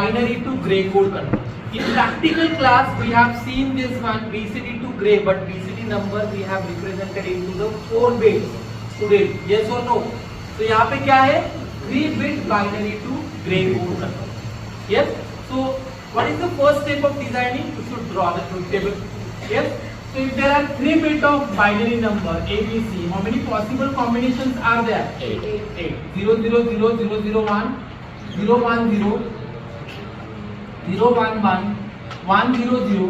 binary to gray code conversion. In practical class, we have seen this one BCD to gray, but BCD number we have represented into the 4 bits. Student, yes or no? So यहाँ पे क्या है? 3-bit binary to gray code conversion. Yes. So what is the first step of designing? You should draw the truth table. Yes. So if there are 3 bits of binary number A, B, C, how many possible combinations are there? 8. 0, 0, 0, 0, 0, 1, 0, 1, 0. 0 1 1 1 0 0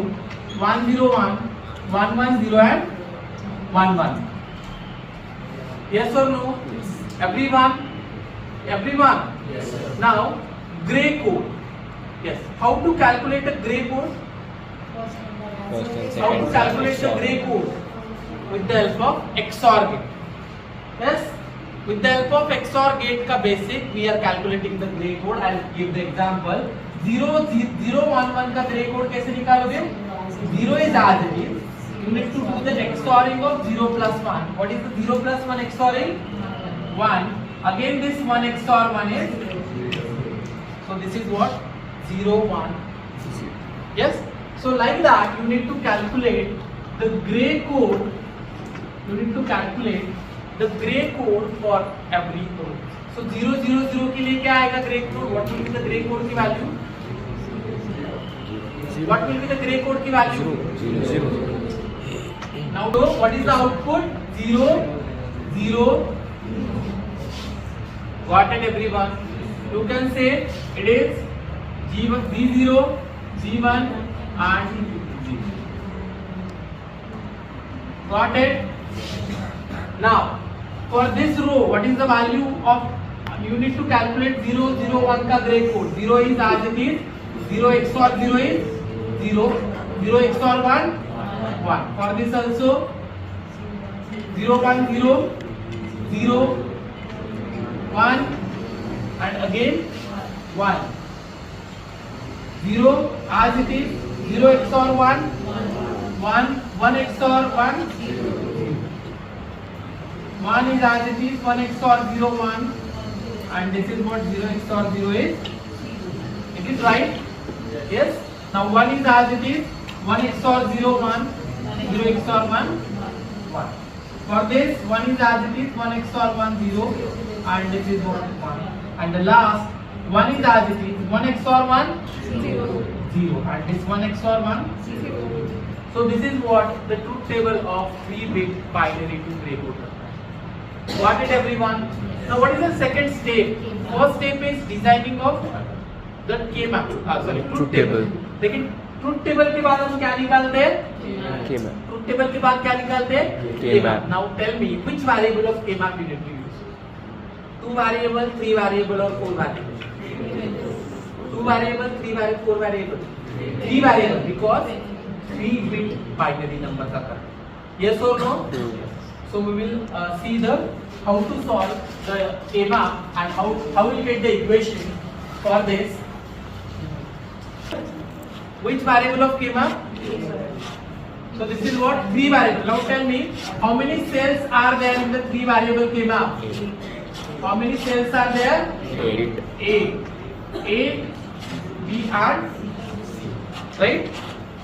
1 0 1 1 1 0 and 1 1. Yes or no? Everyone? Yes, sir. Now gray code. Yes. How to calculate a gray code? How to calculate the gray code? With the help of XOR gate. Yes. With the help of XOR gate का basic we are calculating the gray code. I'll give the example. 0 0 1 1 का grey code कैसे निकालोगे? 0 is as it is. You need to do the XORing of 0 plus 1. What is the 0 plus 1 XORing? 1. Again this 1 XOR 1 is. So this is what? 0 1. Yes. So like that you need to calculate the gray code. You need to calculate the gray code for every code. So 0 0 0 के लिए क्या आएगा gray code? What will be the gray code की value? What will be the gray code की value? 0. Now what is the output? 0 0. Got it everyone? You can say it is G1 G0 G1 and G. Got it? Now for this row what is the value of? You need to calculate 0 0 1 का gray code. 0 is as it is. 0 XOR 0 is 0. 0 XOR 1 1. For this also 0 1 0 0 1 and again 1. 0 as it is. 0 XOR 1 1 1 XOR 1 1 is as it is. 1 XOR 0 1 and this is what 0 XOR 0 is. It is right? Yes. Now 1 is as it is. 1 XOR 0 1 0 XOR 1 1. For this 1 is as it is. 1 XOR 1 0 and this is what 1 and the last 1 is as it is. 1 XOR 1 0 and this 1 XOR 1 0. So this is what the truth table of 3-bit binary to gray code. Got it everyone? Now what is the second step? First step is designing of the K-map. Truth table. लेकिन truth table के बाद हम क्या निकालते हैं? K-map. Truth table के बाद क्या निकालते हैं? K-map. Now tell me which variable of K-map you need to use? 2 variable, 3 variable or 4 variable? 2 variable, 3 variable, 4 variable. 3 variable because 3-bit binary numbers are correct. Yes or no? So we will see the how to solve the K-map and how we get the equation for this. Which variable of K-map? So this is what? 3 variable. Now tell me how many cells are there in the 3 variable K-map? How many cells are there? 8. 8, B and C. Right?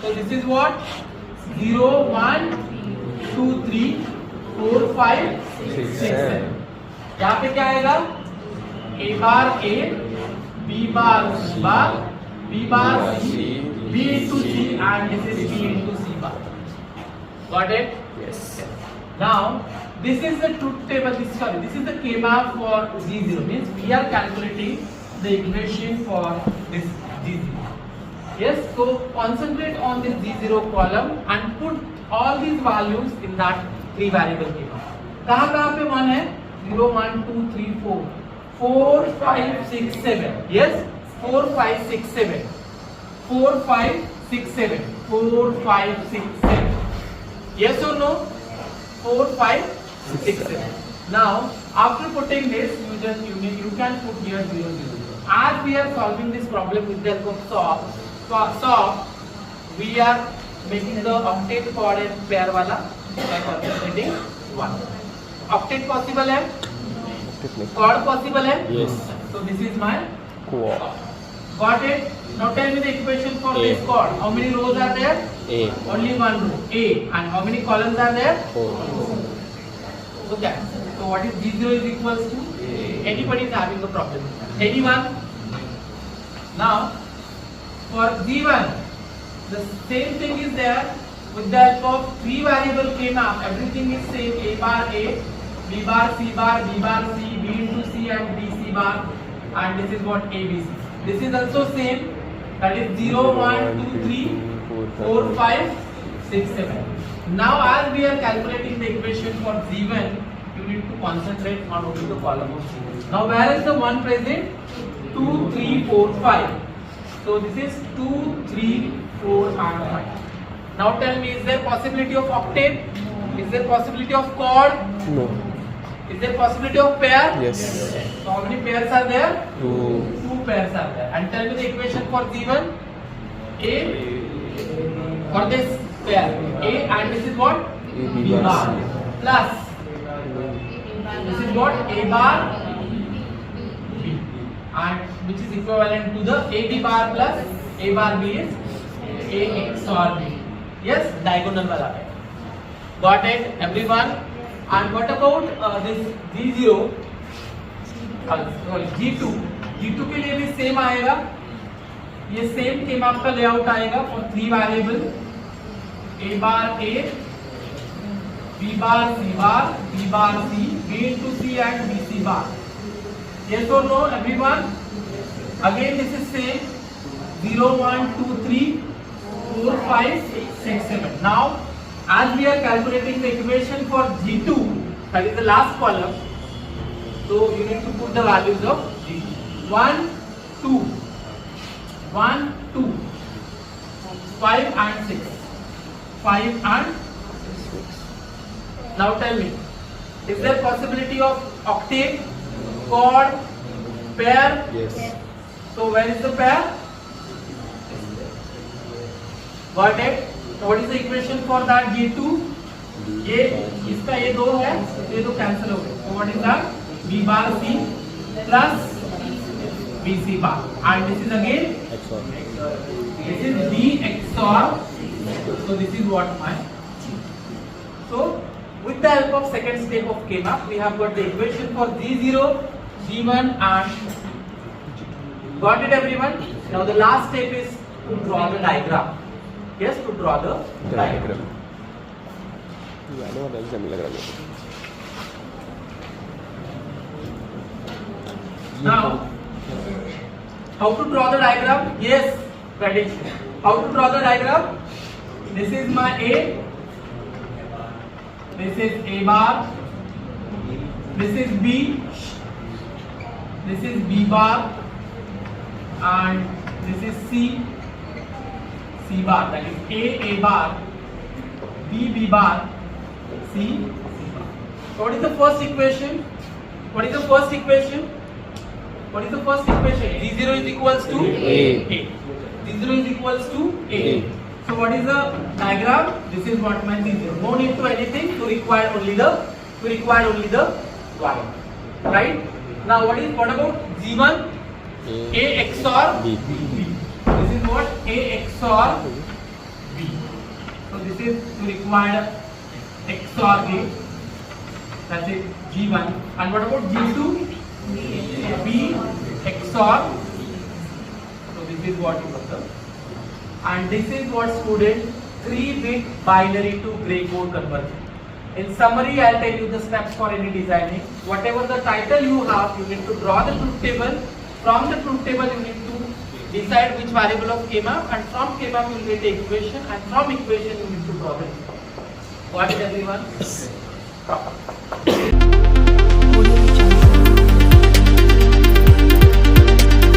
So this is what? 0, 1, 2, 3, 4, 5, 6, 7. यहाँ पे क्या आएगा? A bar A, B bar C bar, B bar C, B into C and this is B into C bar. Got it? Yes. Now this is the truth table. This is the K-map for G0. Means we are calculating the equation for this G0. Yes. So concentrate on this G0 column and put all these values in that 3 variable K-map. कहाँ पे 1 है? 0, 1, 2, 3, 4, 4, 5, 6, 7. Yes. 4, 5, 6, 7. 4, 5, 6, 7. 4, 5, 6, 7. Yes or no? 4, 5, 6, 7. Now, after putting this, you can put here 0, 0, 0. As we are solving this problem with the help of SOP, we are making the octet chord and pair wala by concentrating 1. Octet possible hai? Chord possible hai? Yes. So this is my chord. Got it? Now tell me the equation for A. this chord. How many rows are there? A. Only one row. A. And how many columns are there? 4. Okay. So what is G0 is equals to? Anybody is having a problem? Anyone? Now for G1, the same thing is there. With the help of 3 variable K-map, everything is same. A bar A, B bar C bar, B bar C, B into C and B C bar, and this is what ABC. This is also same. That is 0, 1, 2, 3, 4, 5, 6, 7. Now as we are calculating the equation for G1, you need to concentrate on only the column of G1. Now where is the 1 present? 2, 3, 4, 5. So this is 2, 3, 4 and 5. Now tell me, is there possibility of octave? Is there possibility of chord? No. Is there possibility of pair? Yes. So how many pairs are there? 2. 2 pairs are there. And tell me the equation for G1. A for this pair. A and this is what? B bar. Plus this is what? A bar B. And which is equivalent to the AB bar plus A bar B is A XOR B. Yes, diagonal wala hai. Got it, everyone? And what about this G0? Sorry, G2. G2 के लिए भी same आएगा. ये same के माप का layout आएगा for 3 variable. A bar A, B bar C bar, B bar C, B into C and B C bar. Yes or no, everyone? Again, this is same. 0, 1, 2, 3. 4, 5, 6, 7. Now, as we are calculating the equation for G2, that is the last column, so you need to put the values of G2. 1, 2, 1, 2, 5 and 6. 5 and 6. Now tell me, is there possibility of octave, chord, pair? Yes. So where is the pair? Got it? So what is the equation for that G2? ये इसका ये 2 है, तो ये 2 cancel हो गए. So what is that? B bar C plus B C bar. And this is again? XOR. This is B XOR. So this is what my G. So with the help of second step of K-map, we have got the equation for G0, G1 and G2. Got it, everyone? Now the last step is to draw the diagram. Yes, to draw the diagram. Now, how to draw the diagram? Yes, ready. How to draw the diagram? This is my A. This is A bar. This is B. This is B bar. And this is C. C bar, that is A bar, B bar, C bar. So what is the first equation? What is the first equation? What is the first equation? Z0 is equals to A. Z0 is equals to A. So what is the diagram? This is what my Z0. No need to anything to require only the y. Right? Now what about G1? A XOR B. This is what? A XOR B. So this is to require XOR A. That's it, G1. And what about G2? B XOR. So this is what you observe. And this is what, student, 3-bit binary to gray code conversion. In summary, I'll tell you the steps for any designing. Whatever the title you have, you need to draw the truth table. From the truth table, you need to decide which variable of K-map, and from K-map you will get the equation, and from equation you need to draw the. Got it, everyone?